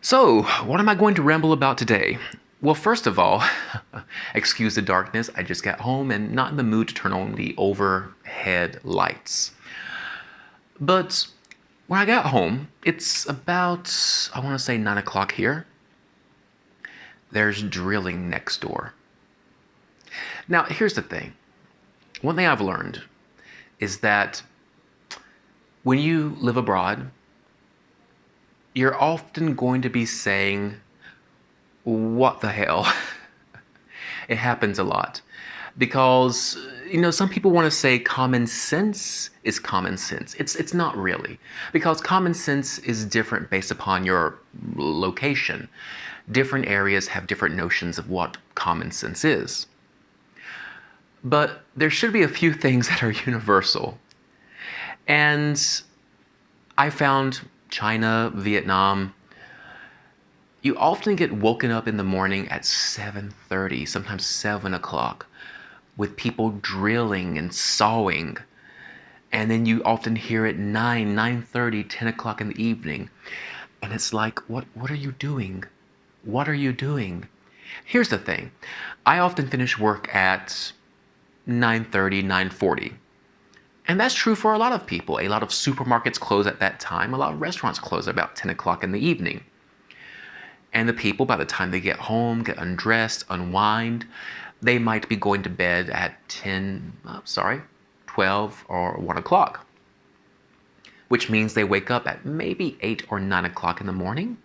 So, what am I going to ramble about today? Well, first of all, excuse the darkness. I just got home and not in the mood to turn on the overhead lights. But when I got home, it's about, I want to say 9 o'clock here. There's drilling next door. Now, here's the thing. One thing I've learned is that when you live abroad, you're often going to be saying, what the hell? It happens a lot because some people want to say common sense is common sense. It's not really, because common sense is different based upon your location. Different areas have different notions of what common sense is. But there should be a few things that are universal. And I found China, Vietnam, you often get woken up in the morning at 7:30, sometimes 7 o'clock, with people drilling and sawing. And then you often hear it 9, 9:30, 10 o'clock in the evening. And it's like, what are you doing? What are you doing? Here's the thing. I often finish work at 9:30, 9:40. And that's true for a lot of people. A lot of supermarkets close at that time. A lot of restaurants close at about 10 o'clock in the evening. And the people, by the time they get home, get undressed, unwind, they might be going to bed at 12 or 1 o'clock. Which means they wake up at maybe 8 or 9 o'clock in the morning.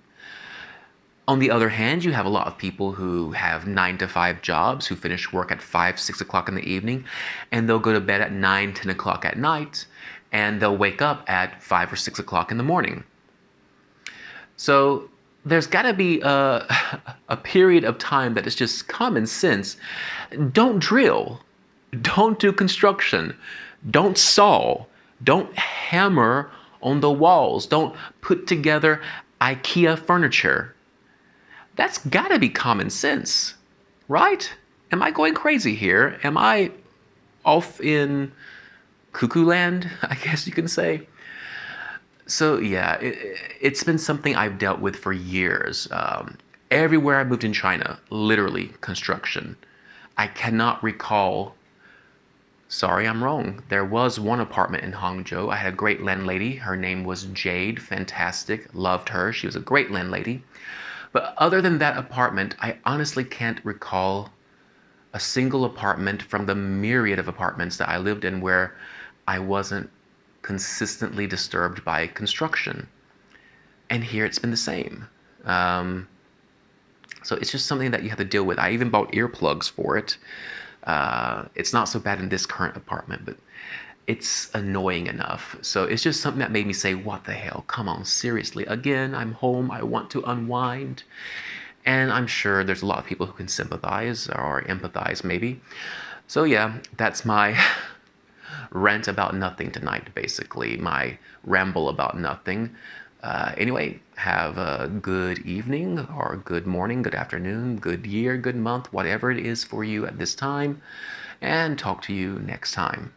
On the other hand, you have a lot of people who have 9 to 5 jobs, who finish work at 5, 6 o'clock in the evening, and they'll go to bed at 9, 10 o'clock at night, and they'll wake up at 5 or 6 o'clock in the morning. So there's got to be a period of time that is just common sense. Don't drill. Don't do construction. Don't saw. Don't hammer on the walls. Don't put together IKEA furniture. That's got to be common sense, right? Am I going crazy here? Am I off in cuckoo land, I guess you can say? So yeah, it's been something I've dealt with for years. Everywhere I moved in China, literally construction. I cannot recall. Sorry, I'm wrong. There was one apartment in Hangzhou. I had a great landlady. Her name was Jade. Fantastic. Loved her. She was a great landlady. But other than that apartment, I honestly can't recall a single apartment from the myriad of apartments that I lived in where I wasn't consistently disturbed by construction. And here it's been the same. So it's just something that you have to deal with. I even bought earplugs for it. It's not so bad in this current apartment, but it's annoying enough. So it's just something that made me say, what the hell? Come on, seriously. Again, I'm home. I want to unwind. And I'm sure there's a lot of people who can sympathize or empathize, maybe. So yeah, that's my rant about nothing tonight, basically. My ramble about nothing. Anyway, have a good evening or good morning, good afternoon, good year, good month, whatever it is for you at this time. And talk to you next time.